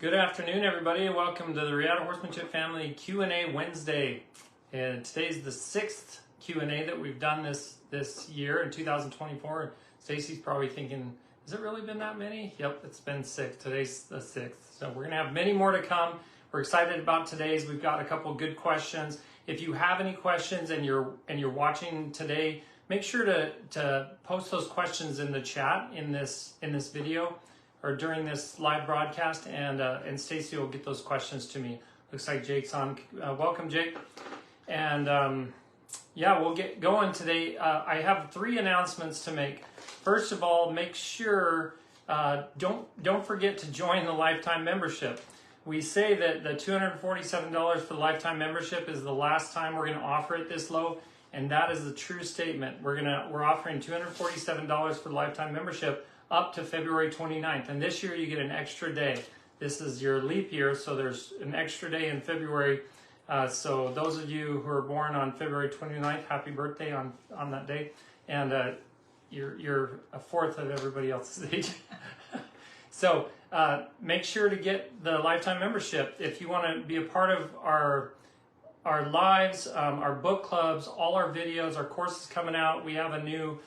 Good afternoon, everybody. Welcome to the Reata Horsemanship Family Q&A Wednesday. And today's the sixth Q&A that we've done this year in 2024. Stacy's probably thinking, has it really been that many? Yep, it's been six. Today's the sixth. So we're going to have many more to come. We're excited about today's. We've got a couple good questions. If you have any questions and you're watching today, make sure to post those questions in the chat in this video or during this live broadcast, and Stacy will get those questions to me. Looks like Jake's on. Welcome, Jake. And yeah, we'll get going today. I have three announcements to make. First of all, make sure don't forget to join the lifetime membership. We say that the $247 for the lifetime membership is the last time we're going to offer it this low, and that is the true statement. We're offering $247 for the lifetime membership up to February 29th. And this year you get an extra day. This is your leap year, so there's an extra day in February. So those of you who are born on February 29th, happy birthday on that day. And you're a fourth of everybody else's age. So make sure to get the lifetime membership. If you want to be a part of our lives, our book clubs, all our videos, our courses coming out. We have a new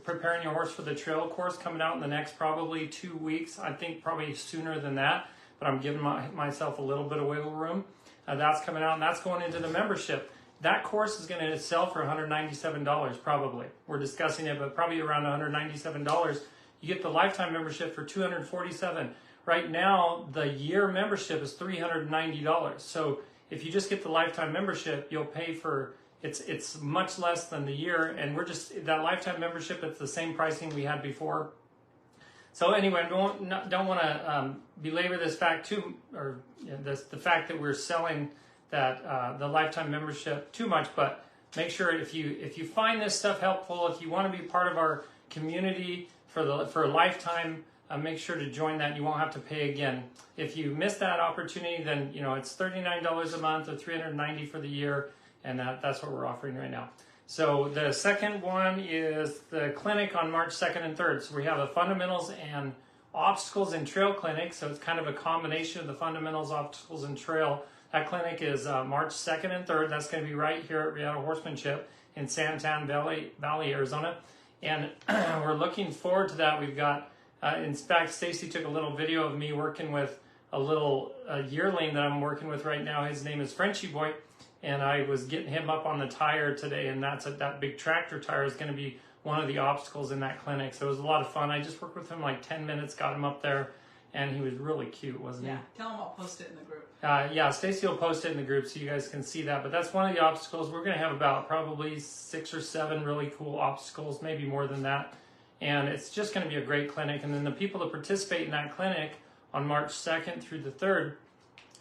Preparing Your Horse for the Trail course coming out in the next probably 2 weeks. I think probably sooner than that, but I'm giving myself a little bit of wiggle room. That's coming out, and that's going into the membership. That course is going to sell for $197 probably. We're discussing it, but probably around $197. You get the lifetime membership for $247. Right now, the year membership is $390. So if you just get the lifetime membership, you'll pay for it's much less than the year, and we're just that lifetime membership. It's the same pricing we had before. So anyway, don't want to belabor this fact too, or the fact that we're selling that the lifetime membership too much. But make sure if you find this stuff helpful, if you want to be part of our community for a lifetime, make sure to join that. You won't have to pay again. If you miss that opportunity, then it's $39 a month or $390 for the year. And that's what we're offering right now. So the second one is the clinic on March 2nd and 3rd. So we have a fundamentals and obstacles and trail clinic. So it's kind of a combination of the fundamentals, obstacles, and trail. That clinic is March 2nd and 3rd. That's going to be right here at Reata Horsemanship in Santan Valley, Arizona. And we're looking forward to that. We've got, in fact, Stacy took a little video of me working with a yearling that I'm working with right now. His name is Frenchy Boy. And I was getting him up on the tire today, and that big tractor tire is going to be one of the obstacles in that clinic. So it was a lot of fun. I just worked with him like 10 minutes, got him up there, and he was really cute, wasn't he? Yeah, tell him I'll post it in the group. Yeah, Stacy will post it in the group so you guys can see that. But that's one of the obstacles. We're going to have about probably 6 or 7 really cool obstacles, maybe more than that. And it's just going to be a great clinic. And then the people that participate in that clinic on March 2nd through the 3rd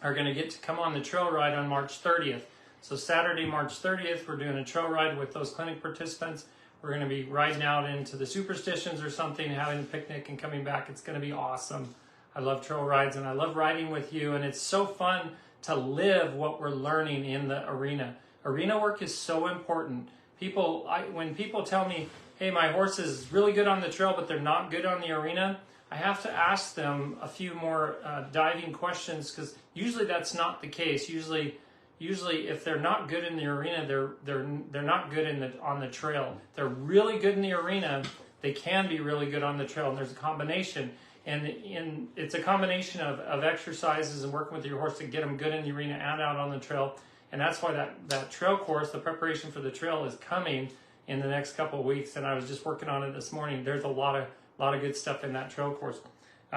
are going to get to come on the trail ride on March 30th. So Saturday, March 30th, we're doing a trail ride with those clinic participants. We're going to be riding out into the Superstitions or something, having a picnic and coming back. It's going to be awesome. I love trail rides and I love riding with you. And it's so fun to live what we're learning in the arena. Arena work is so important. When people tell me, hey, my horse is really good on the trail, but they're not good on the arena, I have to ask them a few more diving questions, because usually that's not the case. Usually, if they're not good in the arena, they're not good on the trail. They're really good in the arena. They can be really good on the trail, and there's a combination. And it's a combination of exercises and working with your horse to get them good in the arena and out on the trail. And that's why that trail course, the preparation for the trail, is coming in the next couple of weeks. And I was just working on it this morning. There's a lot of good stuff in that trail course.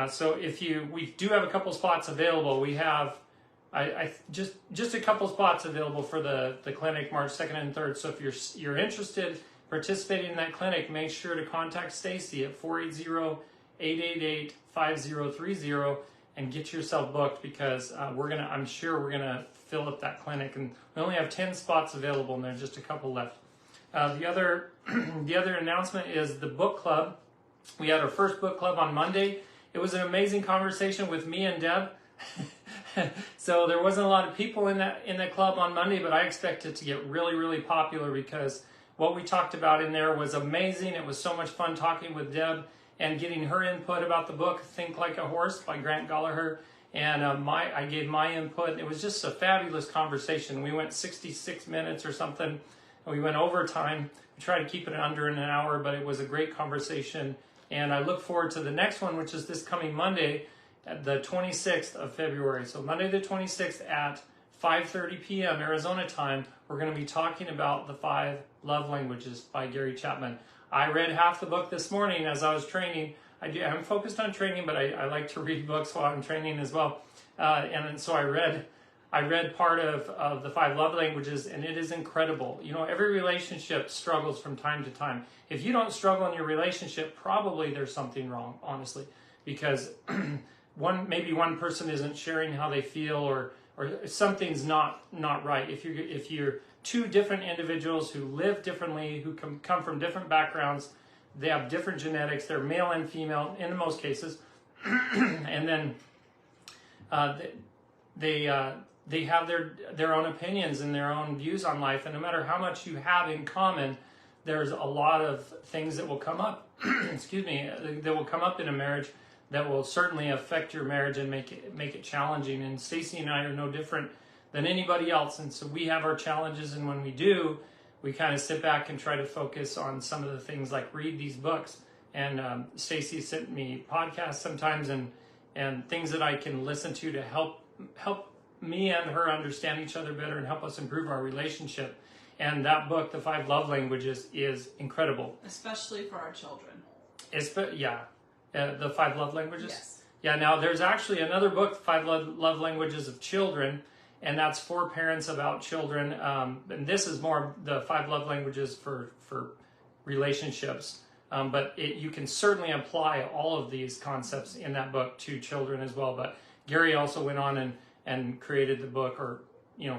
So we do have a couple spots available. We have just a couple spots available for the clinic March 2nd and 3rd. So if you're interested participating in that clinic, make sure to contact Stacy at 480-888-5030 and get yourself booked, because I'm sure we're gonna fill up that clinic, and we only have 10 spots available and there's just a couple left. The other announcement is the book club. We had our first book club on Monday. It was an amazing conversation with me and Deb. So there wasn't a lot of people in that club on Monday, but I expect it to get really, really popular, because what we talked about in there was amazing. It was so much fun talking with Deb and getting her input about the book Think Like a Horse by Grant Gallagher. and I gave my input. It was just a fabulous conversation. We went 66 minutes or something, and we went overtime. We tried to keep it under an hour, but it was a great conversation. And I look forward to the next one, which is this coming Monday, the 26th of February. So Monday the 26th at 5:30 p.m. Arizona time, we're going to be talking about the 5 Love Languages by Gary Chapman. I read half the book this morning as I was training. I'm focused on training, but I like to read books while I'm training as well. And so I read part of the 5 Love Languages, and it is incredible. You know, every relationship struggles from time to time. If you don't struggle in your relationship, probably there's something wrong, honestly, because maybe one person isn't sharing how they feel, or something's not right. If you're two different individuals who live differently, who come from different backgrounds, they have different genetics, they're male and female in most cases, and then they have their own opinions and their own views on life, and no matter how much you have in common, there's a lot of things that will come up, that will come up in a marriage that will certainly affect your marriage and make it challenging. And Stacy and I are no different than anybody else, and so we have our challenges, and when we do, we kind of sit back and try to focus on some of the things, like read these books. And Stacy sent me podcasts sometimes and things that I can listen to help me and her understand each other better and help us improve our relationship. And that book, The 5 Love Languages, is incredible. Especially for our children. The 5 Love Languages? Yes. Yeah, now there's actually another book, 5 Love Languages of Children, and that's for parents about children. And this is more the 5 Love Languages for relationships. But you can certainly apply all of these concepts in that book to children as well. But Gary also went on and created the book, or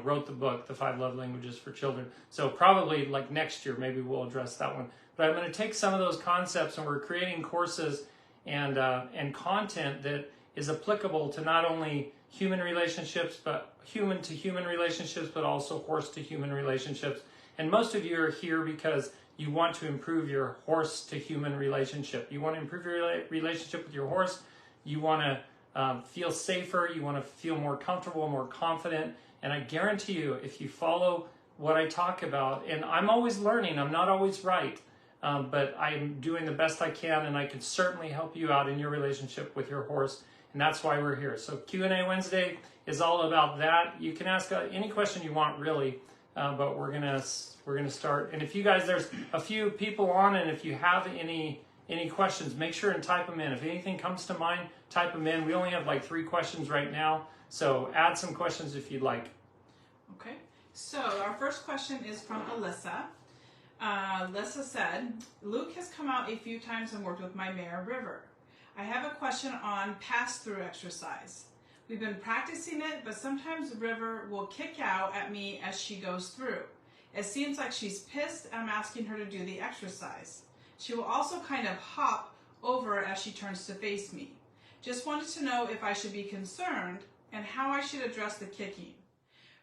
wrote the book, The 5 Love Languages for Children. So probably like next year, maybe we'll address that one. But I'm going to take some of those concepts, and we're creating courses and content that is applicable to not only human relationships, but human to human relationships, but also horse to human relationships. And most of you are here because you want to improve your horse to human relationship. You want to improve your relationship with your horse. You want to feel safer. You want to feel more comfortable, more confident. And I guarantee you, if you follow what I talk about, and I'm always learning, I'm not always right, but I'm doing the best I can, and I can certainly help you out in your relationship with your horse. And that's why we're here. So Q&A Wednesday is all about that. You can ask any question you want, really, but we're gonna start. And if you guys, there's a few people on, and if you have any questions, make sure and type them in. If anything comes to mind, type them in. We only have like 3 questions right now, so add some questions if you'd like. Okay. So our first question is from Alyssa. Alyssa said, Luke has come out a few times and worked with my mare, River. I have a question on pass-through exercise. We've been practicing it, but sometimes River will kick out at me as she goes through. It seems like she's pissed, and I'm asking her to do the exercise. She will also kind of hop over as she turns to face me. Just wanted to know if I should be concerned and how I should address the kicking.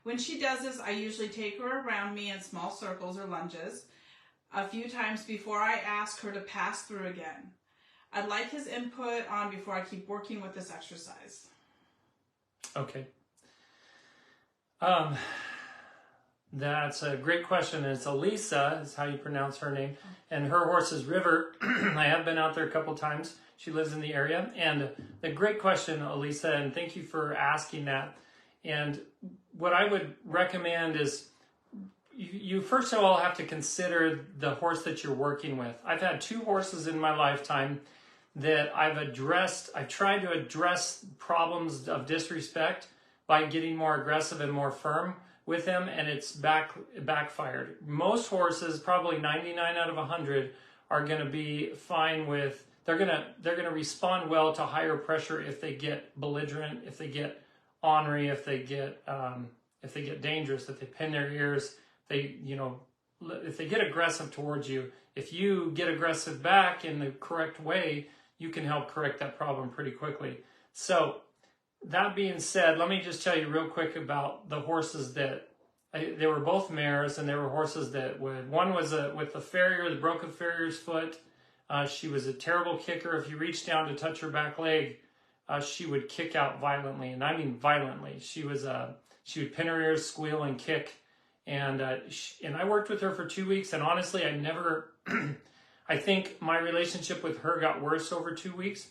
When she does this, I usually take her around me in small circles or lunges a few times before I ask her to pass through again. I'd like his input on before I keep working with this exercise. Okay. That's a great question. It's Elisa, is how you pronounce her name. And her horse is River. I have been out there a couple times. She lives in the area. And a great question, Elisa, and thank you for asking that. And what I would recommend is you first of all have to consider the horse that you're working with. I've had 2 horses in my lifetime that I've tried to address problems of disrespect by getting more aggressive and more firm with them, and it's backfired. Most horses, probably 99 out of 100, are going to be fine with, they're going to respond well to higher pressure if they get belligerent, if they get ornery, if they get dangerous, if they pin their ears, if they get aggressive towards you. If you get aggressive back in the correct way, you can help correct that problem pretty quickly. So that being said, let me just tell you real quick about the horses that, they were both mares, and they were horses that one was with the farrier, the broken farrier's foot. She was a terrible kicker. If you reached down to touch her back leg, she would kick out violently, and I mean violently. She would pin her ears, squeal, and kick. And I worked with her for 2 weeks, and honestly, I never, I think my relationship with her got worse over 2 weeks,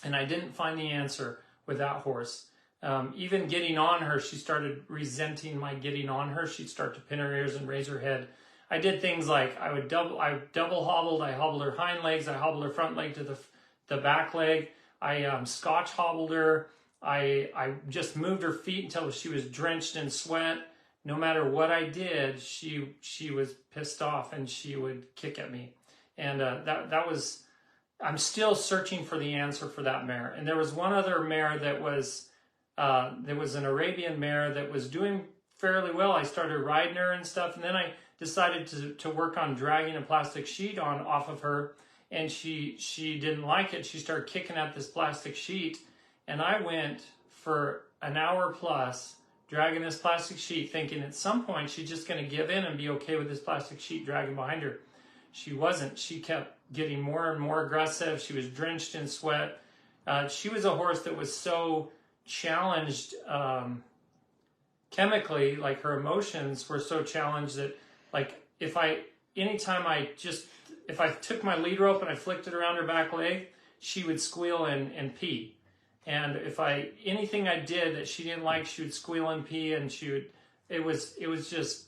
and I didn't find the answer with that horse. Even getting on her, she started resenting my getting on her. She'd start to pin her ears and raise her head. I did things like I double hobbled, I hobbled her hind legs, I hobbled her front leg to the back leg, I scotch hobbled her, I just moved her feet until she was drenched in sweat. No matter what I did, she was pissed off and she would kick at me. And that was, I'm still searching for the answer for that mare. And there was one other mare that was, there was an Arabian mare that was doing fairly well. I started riding her and stuff, and then I decided to work on dragging a plastic sheet off of her, and she didn't like it. She started kicking at this plastic sheet, and I went for an hour plus dragging this plastic sheet, thinking at some point she's just going to give in and be okay with this plastic sheet dragging behind her. She wasn't. She kept getting more and more aggressive. She was drenched in sweat. She was a horse that was so challenged chemically, like her emotions were so challenged that, like, if I took my lead rope and I flicked it around her back leg, she would squeal and pee. And if anything I did that she didn't like, she would squeal and pee, and it was just,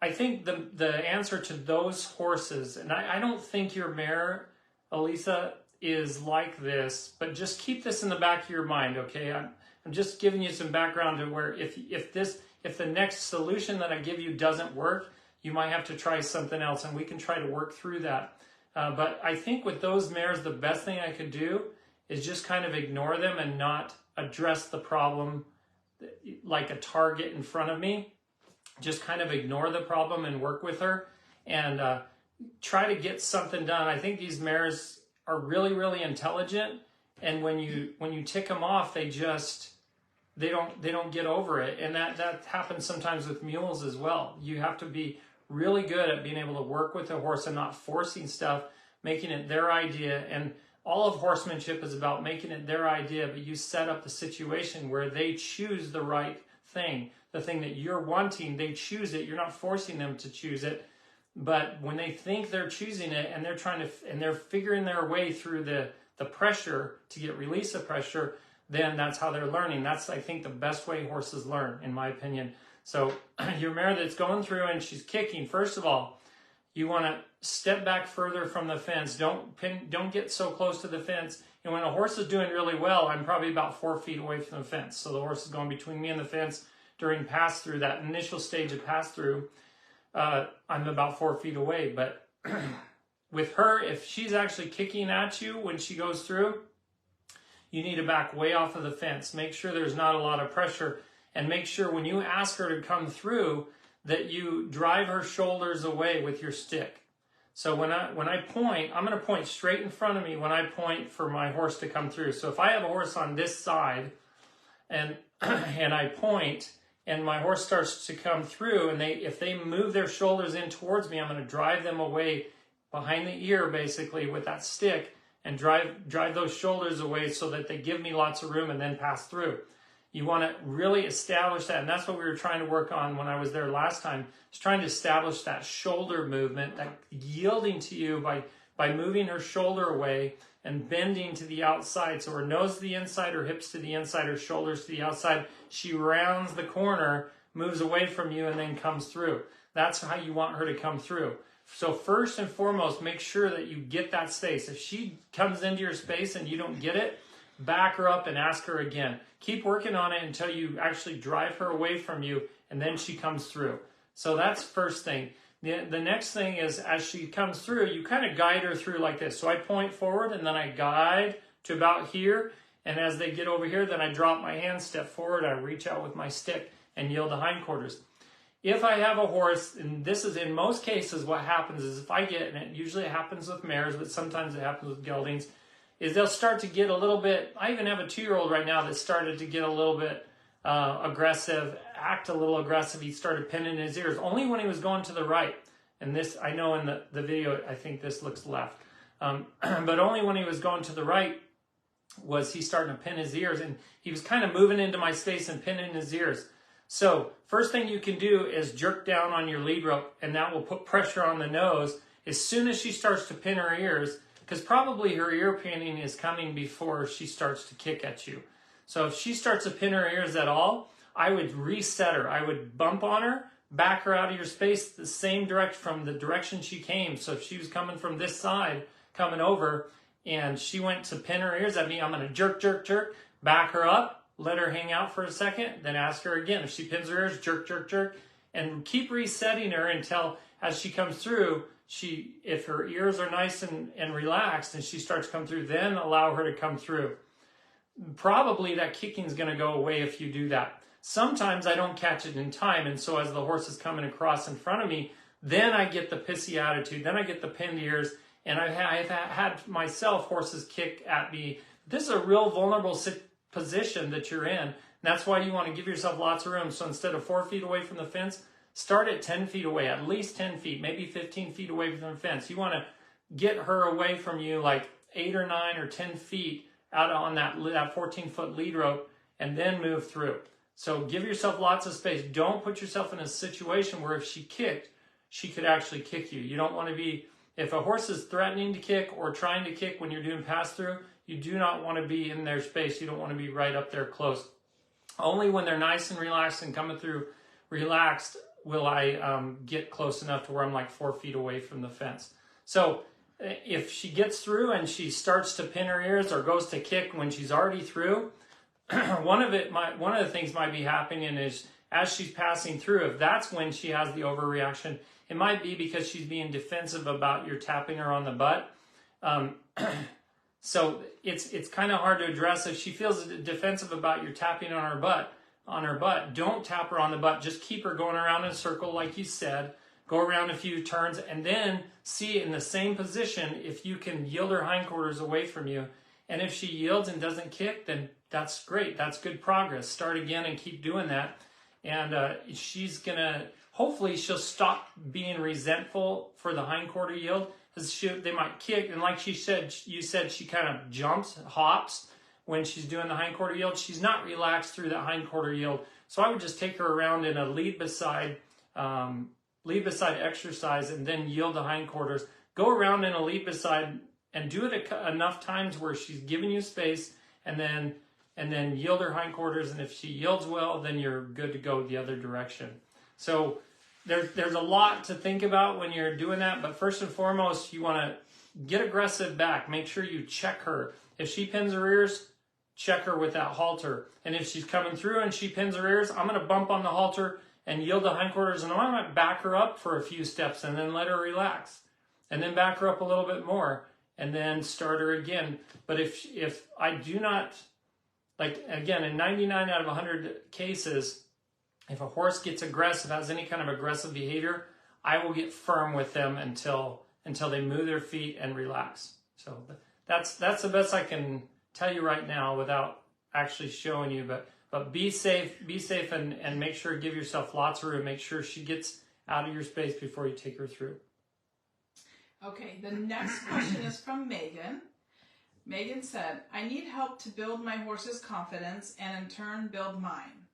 I think the answer to those horses, and I don't think your mare, Elisa, is like this, but just keep this in the back of your mind, okay? I'm just giving you some background to where if the next solution that I give you doesn't work, you might have to try something else, and we can try to work through that. But I think with those mares, the best thing I could do is just kind of ignore them and not address the problem like a target in front of me. Just kind of ignore the problem and work with her and try to get something done. I think these mares are really, really intelligent, and when you tick them off, they don't get over it. And that happens sometimes with mules as well. You have to be really good at being able to work with a horse and not forcing stuff, making it their idea. And all of horsemanship is about making it their idea, but you set up the situation where they choose the right thing. The thing that you're wanting, they choose it. You're not forcing them to choose it. But when they think they're choosing it and they're figuring their way through the pressure to get release of pressure, then that's how they're learning. That's, I think, the best way horses learn, in my opinion. So your mare that's going through and she's kicking, first of all, you want to step back further from the fence. Don't get so close to the fence. And when a horse is doing really well, I'm probably about 4 feet away from the fence. So the horse is going between me and the fence during pass through, that initial stage of pass through. I'm about 4 feet away. But with her, if she's actually kicking at you when she goes through, you need to back way off of the fence. Make sure there's not a lot of pressure, and make sure when you ask her to come through that you drive her shoulders away with your stick. So when I point, I'm going to point straight in front of me when I point for my horse to come through. So if I have a horse on this side and I point and my horse starts to come through, and if they move their shoulders in towards me, I'm going to drive them away behind the ear basically with that stick and drive those shoulders away so that they give me lots of room and then pass through. You want to really establish that, and that's what we were trying to work on when I was there last time. Is trying to establish that shoulder movement, that yielding to you by moving her shoulder away and bending to the outside. So her nose to the inside, her hips to the inside, her shoulders to the outside. She rounds the corner, moves away from you, and then comes through. That's how you want her to come through. So first and foremost, make sure that you get that space. If she comes into your space and you don't get it, back her up and ask her again. Keep working on it until you actually drive her away from you, and then she comes through. So that's first thing. The next thing is, as she comes through, you kind of guide her through like this. So I point forward, and then I guide to about here. And as they get over here, then I drop my hand, step forward, I reach out with my stick and yield the hindquarters. If I have a horse, and this is in most cases what happens is if I get, and it usually happens with mares, but sometimes it happens with geldings, is they'll start to get a little bit, I even have a 2-year-old right now that started to get a little bit aggressive, act a little aggressive. He started pinning his ears, only when he was going to the right. And this, I know in the video, I think this looks left. But only when he was going to the right, was he starting to pin his ears, and he was kind of moving into my space and pinning his ears. So first thing you can do is jerk down on your lead rope, and that will put pressure on the nose as soon as she starts to pin her ears, because probably her ear pinning is coming before she starts to kick at you. So if she starts to pin her ears at all, I would reset her. I would bump on her, back her out of your space the same direction from the direction she came. So if she was coming from this side, coming over, and she went to pin her ears at me, I'm going to jerk, jerk, jerk, back her up, let her hang out for a second, then ask her again. If she pins her ears, jerk, jerk, jerk, and keep resetting her until as she comes through, if her ears are nice and relaxed and she starts to come through, then allow her to come through. Probably that kicking is going to go away if you do that. Sometimes I don't catch it in time, and so as the horse is coming across in front of me, then I get the pissy attitude, then I get the pinned ears, and I've had myself horses kick at me. This is a real vulnerable position that you're in, and that's why you want to give yourself lots of room. So instead of 4 feet away from the fence, start at 10 feet away, at least 10 feet, maybe 15 feet away from the fence. You want to get her away from you like 8 or 9 or 10 feet out on that 14-foot lead rope, and then move through. So give yourself lots of space. Don't put yourself in a situation where if she kicked, she could actually kick you. You don't want to be, if a horse is threatening to kick or trying to kick when you're doing pass-through, you do not want to be in their space. You don't want to be right up there close. Only when they're nice and relaxed and coming through relaxed will I get close enough to where I'm like 4 feet away from the fence. So if she gets through and she starts to pin her ears or goes to kick when she's already through, one of the things might be happening is as she's passing through, if that's when she has the overreaction, it might be because she's being defensive about your tapping her on the butt. So it's kind of hard to address. If she feels defensive about your tapping on her butt, don't tap her on the butt. Just keep her going around in a circle like you said. Go around a few turns and then see in the same position if you can yield her hindquarters away from you. And if she yields and doesn't kick, then that's great. That's good progress. Start again and keep doing that. And hopefully she'll stop being resentful for the hindquarter yield. They might kick, and like you said, she kind of jumps, hops when she's doing the hindquarter yield. She's not relaxed through that hindquarter yield. So I would just take her around in a lead beside exercise and then yield the hindquarters. Go around in a lead beside and do it enough times where she's giving you space, and then yield her hindquarters. And if she yields well, then you're good to go the other direction. So there's a lot to think about when you're doing that. But first and foremost, you want to get aggressive back. Make sure you check her. If she pins her ears, check her with that halter. And if she's coming through and she pins her ears, I'm going to bump on the halter and yield the hindquarters, and I might back her up for a few steps and then let her relax. And then back her up a little bit more and then start her again. But if I do not, like again, in 99 out of 100 cases, if a horse gets aggressive, has any kind of aggressive behavior, I will get firm with them until they move their feet and relax. So that's the best I can tell you right now without actually showing you. But be safe and make sure, give yourself lots of room. Make sure she gets out of your space before you take her through. Okay, the next question is from Megan. Megan said, I need help to build my horse's confidence and in turn build mine.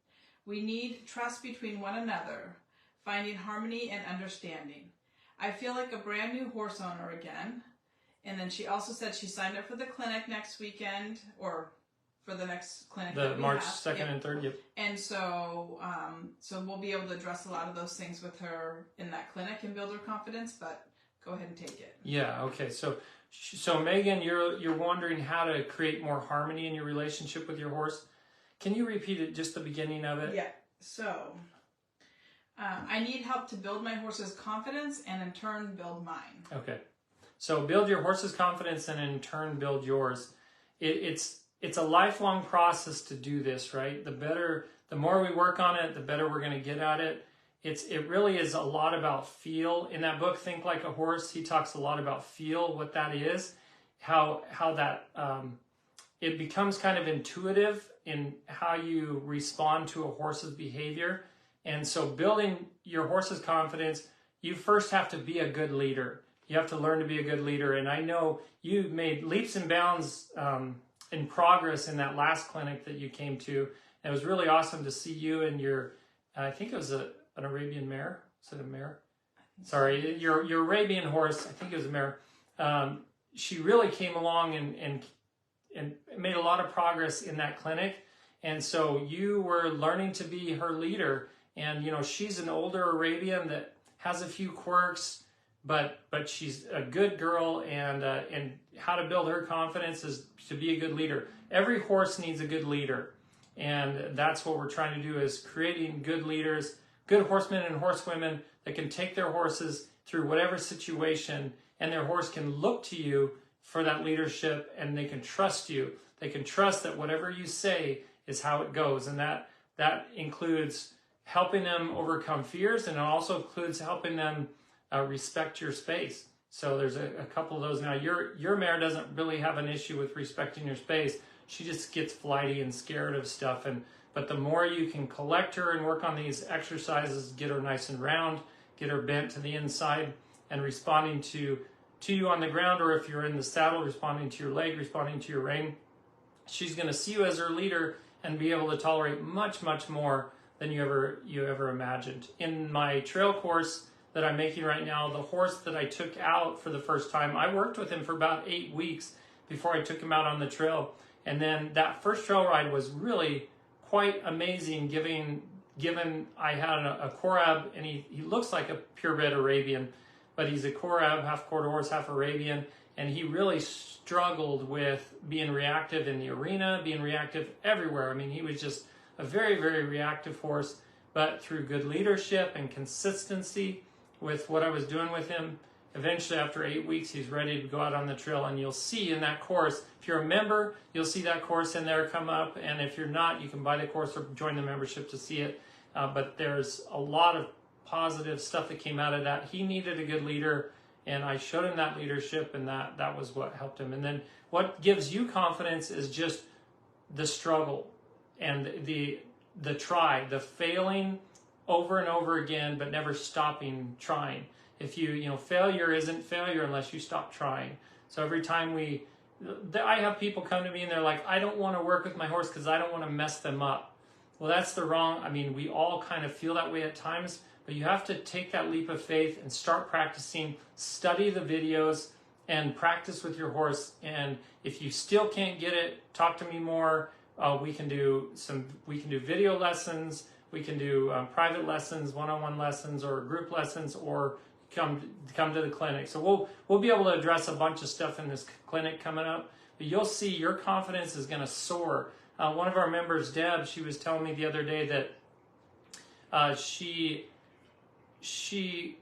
We need trust between one another, finding harmony and understanding. I feel like a brand new horse owner again. And then she also said she signed up for the clinic next weekend, or for the next clinic. The March 2nd and 3rd, yep. And so we'll be able to address a lot of those things with her in that clinic and build her confidence, but go ahead and take it. Yeah, okay. So Megan, you're wondering how to create more harmony in your relationship with your horse. Can you repeat it, just the beginning of it? Yeah. So I need help to build my horse's confidence and in turn build mine. Okay. So build your horse's confidence and in turn build yours. It's a lifelong process to do this, right? The more we work on it, the better we're going to get at it. It really is a lot about feel. In that book, Think Like a Horse, he talks a lot about feel, what that is, how that it becomes kind of intuitive in how you respond to a horse's behavior. And so building your horse's confidence, you first have to be a good leader. You have to learn to be a good leader. And I know you made leaps and bounds in progress in that last clinic that you came to. And it was really awesome to see you and your, I think it was an Arabian mare. Is it a mare? Sorry, your Arabian horse. I think it was a mare. She really came along and made a lot of progress in that clinic. And so you were learning to be her leader. And, you know, she's an older Arabian that has a few quirks, but she's a good girl, and how to build her confidence is to be a good leader. Every horse needs a good leader. And that's what we're trying to do, is creating good leaders, good horsemen and horsewomen that can take their horses through whatever situation, and their horse can look to you for that leadership, and they can trust you. They can trust that whatever you say is how it goes. And that includes helping them overcome fears, and it also includes helping them respect your space. So there's a couple of those. Now, your mare doesn't really have an issue with respecting your space. She just gets flighty and scared of stuff. But the more you can collect her and work on these exercises, get her nice and round, get her bent to the inside and responding to you on the ground, or if you're in the saddle, responding to your leg, responding to your rein, she's going to see you as her leader and be able to tolerate much, much more than you ever imagined. In my trail course that I'm making right now, the horse that I took out for the first time, I worked with him for about 8 weeks before I took him out on the trail. And then that first trail ride was really quite amazing, given I had a Korab, and he looks like a purebred Arabian, but he's a Korab, half quarter horse, half Arabian, and he really struggled with being reactive in the arena, being reactive everywhere. I mean, he was just a very, very reactive horse, but through good leadership and consistency with what I was doing with him, eventually after 8 weeks, he's ready to go out on the trail. And you'll see in that course, if you're a member, you'll see that course in there come up. And if you're not, you can buy the course or join the membership to see it. But there's a lot of positive stuff that came out of that. He needed a good leader, and I showed him that leadership, and that was what helped him. And then what gives you confidence is just the struggle and the try, the failing over and over again, but never stopping trying. If failure isn't failure unless you stop trying. So every time I have people come to me and they're like, I don't want to work with my horse because I don't want to mess them up. Well, that's the wrong, I mean, we all kind of feel that way at times, but you have to take that leap of faith and start practicing, study the videos, and practice with your horse. And if you still can't get it, talk to me more. We can do video lessons, we can do private lessons, one-on-one lessons, or group lessons, or come to the clinic. So we'll be able to address a bunch of stuff in this clinic coming up. But you'll see your confidence is going to soar. One of our members, Deb, she was telling me the other day that she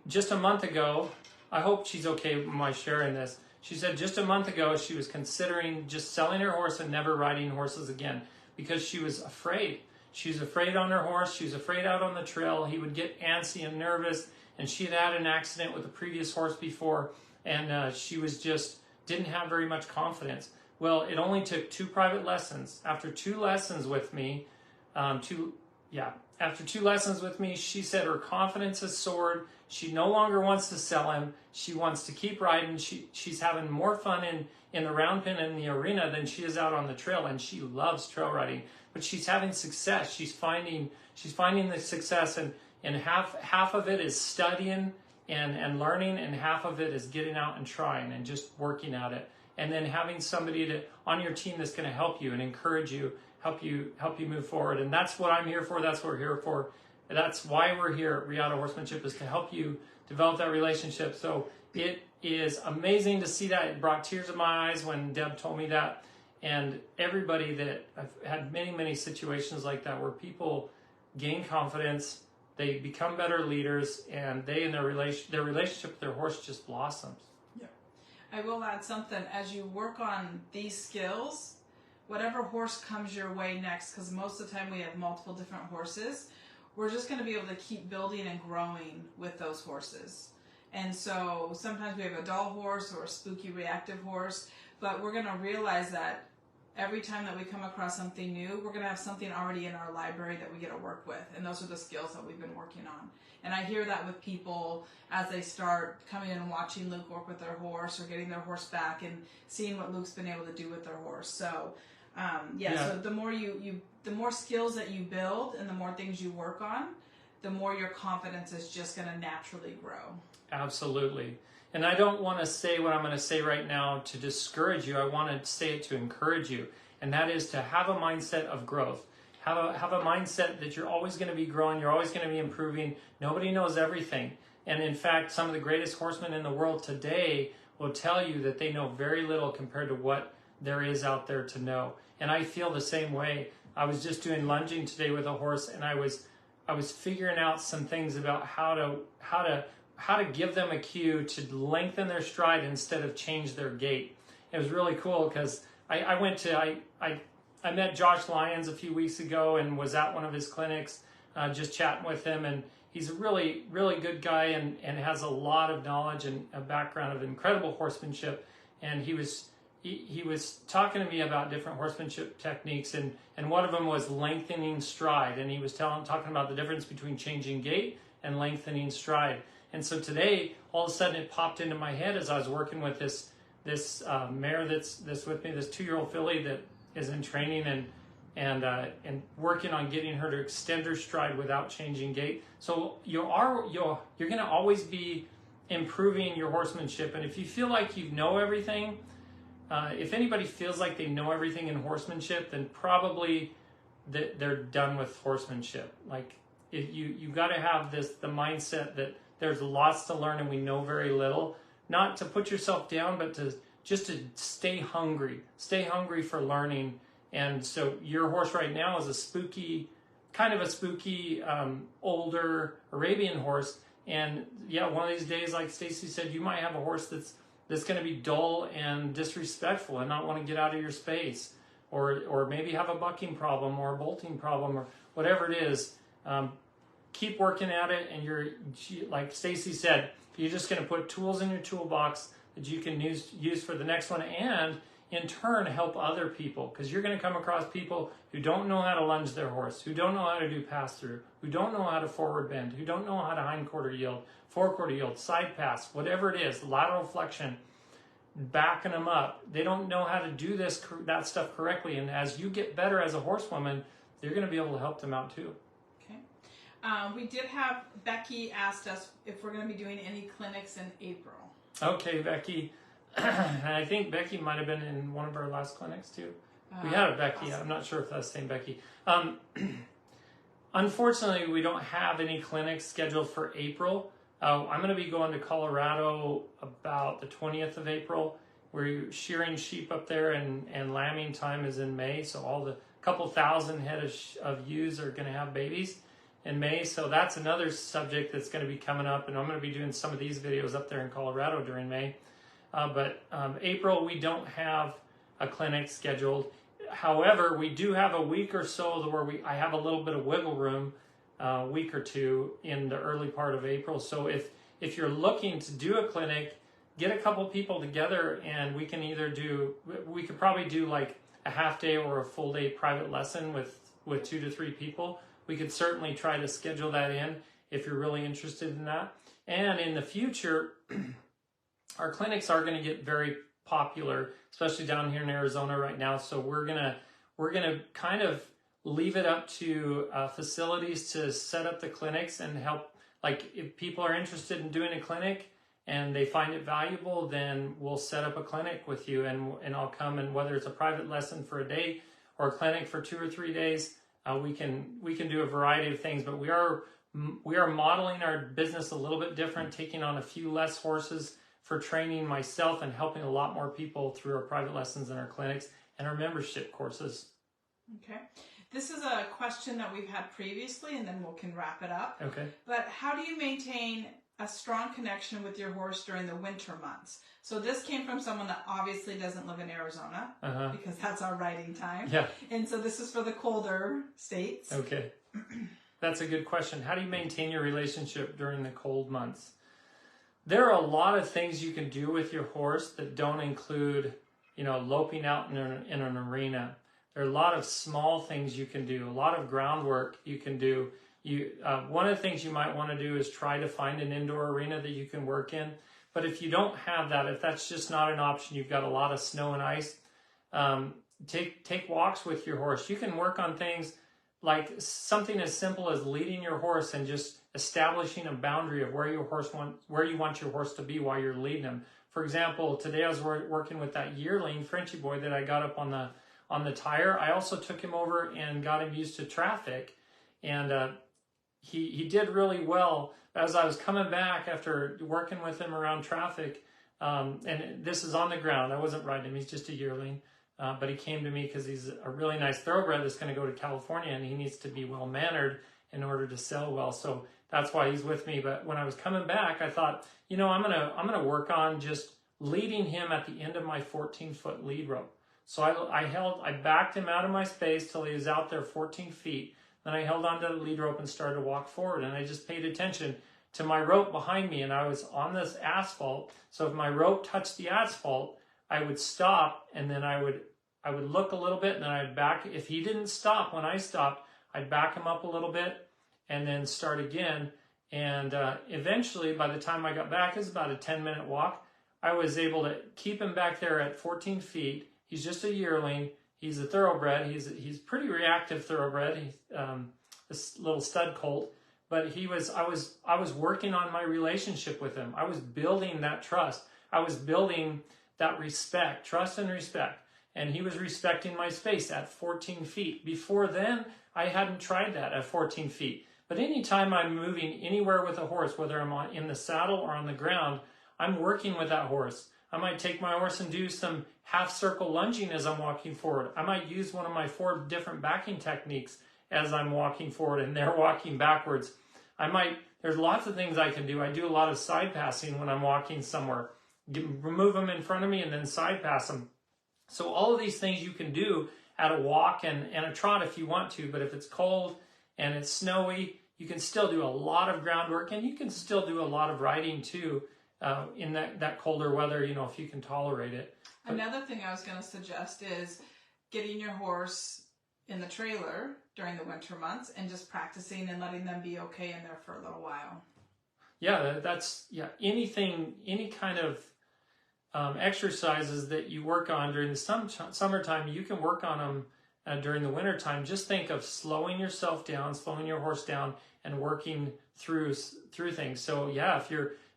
just a month ago, I hope she's okay with my sharing this. She said just a month ago she was considering just selling her horse and never riding horses again because she was afraid. She was afraid on her horse. She was afraid out on the trail. He would get antsy and nervous. And she had had an accident with a previous horse before, and she didn't have very much confidence. Well, it only took 2 private lessons. After 2 lessons with me, after 2 lessons with me, she said her confidence has soared. She no longer wants to sell him. She wants to keep riding. She's having more fun in the round pen in the arena than she is out on the trail, and she loves trail riding. But she's having success. She's finding the success, and half of it is studying and learning, and half of it is getting out and trying and just working at it. And then having somebody on your team that's going to help you and encourage you, help you move forward. And that's what I'm here for. That's what we're here for. That's why we're here at Reata Horsemanship, is to help you develop that relationship. So it is amazing to see that. It brought tears to my eyes when Deb told me that. And everybody that I've had many, many situations like that where people gain confidence, they become better leaders, and they in their relationship with their horse just blossoms. Yeah. I will add something. As you work on these skills, whatever horse comes your way next, because most of the time we have multiple different horses, we're just going to be able to keep building and growing with those horses. And so sometimes we have a dull horse or a spooky reactive horse, but we're going to realize that every time that we come across something new, we're going to have something already in our library that we get to work with. And those are the skills that we've been working on. And I hear that with people as they start coming in and watching Luke work with their horse or getting their horse back and seeing what Luke's been able to do with their horse. So So the more the more skills that you build and the more things you work on, the more your confidence is just going to naturally grow. Absolutely. And I don't want to say what I'm going to say right now to discourage you. I want to say it to encourage you. And that is to have a mindset of growth. Have a mindset that you're always going to be growing. You're always going to be improving. Nobody knows everything. And in fact, some of the greatest horsemen in the world today will tell you that they know very little compared to what there is out there to know. And I feel the same way. I was just doing lunging today with a horse, and I was figuring out some things about how to give them a cue to lengthen their stride instead of change their gait. It was really cool because I met Josh Lyons a few weeks ago and was at one of his clinics, just chatting with him, and he's a really, really good guy and has a lot of knowledge and a background of incredible horsemanship. And he was talking to me about different horsemanship techniques, and one of them was lengthening stride. And he was talking about the difference between changing gait and lengthening stride. And so today, all of a sudden, it popped into my head as I was working with this mare that's with me, this 2-year-old filly that is in training and working on getting her to extend her stride without changing gait. So you're going to always be improving your horsemanship. And if you feel like you know everything, if anybody feels like they know everything in horsemanship, then probably they're done with horsemanship. Like you got to have the mindset that there's lots to learn and we know very little. Not to put yourself down, but to stay hungry for learning. And so your horse right now is a spooky, older Arabian horse. And yeah, one of these days, like Stacy said, you might have a horse that's going to be dull and disrespectful and not want to get out of your space, or maybe have a bucking problem or a bolting problem or whatever it is. Keep working at it, and like Stacy said, you're just going to put tools in your toolbox that you can use for the next one, and in turn help other people, because you're going to come across people who don't know how to lunge their horse, who don't know how to do pass through, who don't know how to forward bend, who don't know how to hind quarter yield, forequarter yield, side pass, whatever it is, lateral flexion, backing them up. They don't know how to do that stuff correctly, and as you get better as a horsewoman, you're going to be able to help them out too. We did have Becky asked us if we're going to be doing any clinics in April. Okay, Becky. I think Becky might have been in one of our last clinics too. We had a Becky. Awesome. I'm not sure if that's the same Becky. Unfortunately, we don't have any clinics scheduled for April. I'm going to be going to Colorado about the 20th of April. We're shearing sheep up there, and lambing time is in May. So all the couple thousand head of ewes are going to have babies in May. So that's another subject that's going to be coming up, and I'm going to be doing some of these videos up there in Colorado during May. But April, we don't have a clinic scheduled. However, we do have a week or so where I have a little bit of wiggle room, a week or two in the early part of April. So if you're looking to do a clinic, get a couple people together, and we could probably do like a half day or a full day private lesson with 2 to 3 people. We could certainly try to schedule that in if you're really interested in that. And in the future, our clinics are going to get very popular, especially down here in Arizona right now. So we're gonna kind of leave it up to facilities to set up the clinics and help. Like if people are interested in doing a clinic and they find it valuable, then we'll set up a clinic with you, and I'll come, and whether it's a private lesson for a day or a clinic for 2 or 3 days. We can do a variety of things, but we are modeling our business a little bit different, taking on a few less horses for training myself and helping a lot more people through our private lessons and our clinics and our membership courses. Okay. This is a question that we've had previously, and then we can wrap it up. Okay. But how do you maintain a strong connection with your horse during the winter months? So this came from someone that obviously doesn't live in Arizona, because that's our riding time. Yeah. And so this is for the colder states. Okay. That's a good question. How do you maintain your relationship during the cold months? There are a lot of things you can do with your horse that don't include, loping out in an arena. There are a lot of small things you can do, a lot of groundwork you can do. One of the things you might want to do is try to find an indoor arena that you can work in. But if you don't have that, if that's just not an option, you've got a lot of snow and ice, take walks with your horse. You can work on things like something as simple as leading your horse and just establishing a boundary of where you want your horse to be while you're leading him. For example, today I was working with that yearling Frenchy boy that I got up on the tire. I also took him over and got him used to traffic, and he did really well. As I was coming back after working with him around traffic, and this is on the ground. I wasn't riding him. He's just a yearling. But he came to me because he's a really nice thoroughbred that's going to go to California, and he needs to be well-mannered in order to sell well. So that's why he's with me. But when I was coming back, I thought, you know, I'm gonna work on just leading him at the end of my 14-foot lead rope. So I backed him out of my space till he was out there 14 feet. Then I held onto the lead rope and started to walk forward, and I just paid attention to my rope behind me, and I was on this asphalt. So if my rope touched the asphalt, I would stop, and then I would look a little bit, and then I'd back. If he didn't stop when I stopped, I'd back him up a little bit and then start again. And eventually, by the time I got back, it was about a 10-minute walk, I was able to keep him back there at 14 feet. He's just a yearling. He's a thoroughbred. He's pretty reactive thoroughbred. He's this little stud colt. But I was working on my relationship with him. I was building that trust. I was building that respect, trust and respect. And he was respecting my space at 14 feet. Before then, I hadn't tried that at 14 feet. But anytime I'm moving anywhere with a horse, whether I'm in the saddle or on the ground, I'm working with that horse. I might take my horse and do some half circle lunging as I'm walking forward. I might use one of my 4 different backing techniques as I'm walking forward and they're walking backwards. There's lots of things I can do. I do a lot of side passing when I'm walking somewhere. Remove them in front of me and then side pass them. So all of these things you can do at a walk and a trot if you want to, but if it's cold and it's snowy, you can still do a lot of groundwork, and you can still do a lot of riding too in that colder weather, you know, if you can tolerate it. But another thing I was going to suggest is getting your horse in the trailer during the winter months and just practicing and letting them be okay in there for a little while. Yeah, any kind of exercises that you work on during the summertime, you can work on them during the wintertime. Just think of slowing yourself down, slowing your horse down, and working through things. So yeah,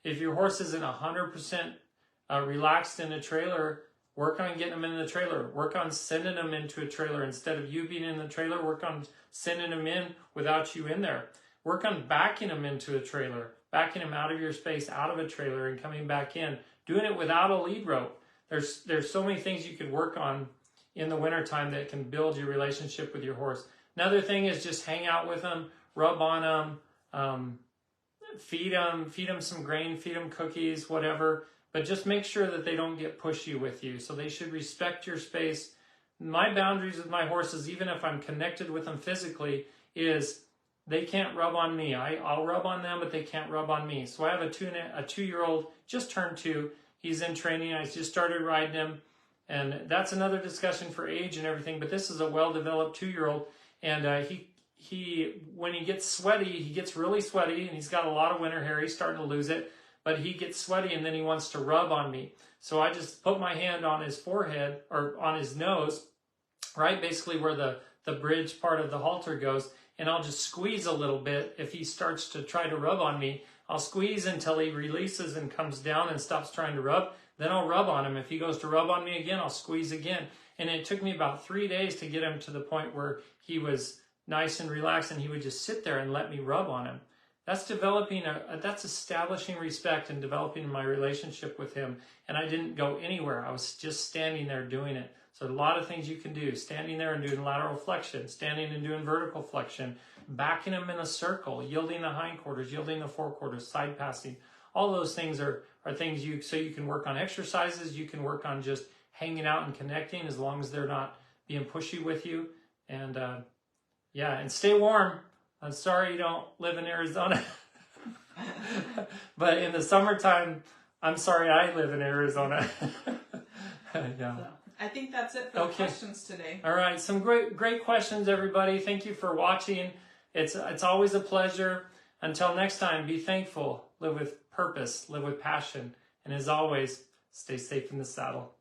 if your horse isn't 100% relaxed in a trailer, work on getting them in the trailer. Work on sending them into a trailer. Instead of you being in the trailer, work on sending them in without you in there. Work on backing them into a trailer, backing them out of your space, out of a trailer, and coming back in. Doing it without a lead rope. There's so many things you could work on in the wintertime that can build your relationship with your horse. Another thing is just hang out with them, rub on them, feed them some grain, feed them cookies, whatever. But just make sure that they don't get pushy with you. So they should respect your space. My boundaries with my horses, even if I'm connected with them physically, is they can't rub on me. I'll rub on them, but they can't rub on me. So I have a 2-year-old, just turned 2. He's in training. I just started riding him. And that's another discussion for age and everything. But this is a well-developed 2-year-old. And he when he gets sweaty, he gets really sweaty. And he's got a lot of winter hair. He's starting to lose it. But he gets sweaty and then he wants to rub on me. So I just put my hand on his forehead or on his nose, right basically where the bridge part of the halter goes. And I'll just squeeze a little bit. If he starts to try to rub on me, I'll squeeze until he releases and comes down and stops trying to rub. Then I'll rub on him. If he goes to rub on me again, I'll squeeze again. And it took me about 3 days to get him to the point where he was nice and relaxed and he would just sit there and let me rub on him. That's that's establishing respect and developing my relationship with him. And I didn't go anywhere. I was just standing there doing it. So a lot of things you can do. Standing there and doing lateral flexion, standing and doing vertical flexion, backing them in a circle, yielding the hindquarters, yielding the forequarters, side passing. All those things are things you can work on exercises. You can work on just hanging out and connecting as long as they're not being pushy with you. And and stay warm. I'm sorry you don't live in Arizona. But in the summertime, I'm sorry I live in Arizona. Yeah. So I think that's it for the questions today. All right. Some great questions, everybody. Thank you for watching. It's always a pleasure. Until next time, be thankful, live with purpose, live with passion, and as always, stay safe in the saddle.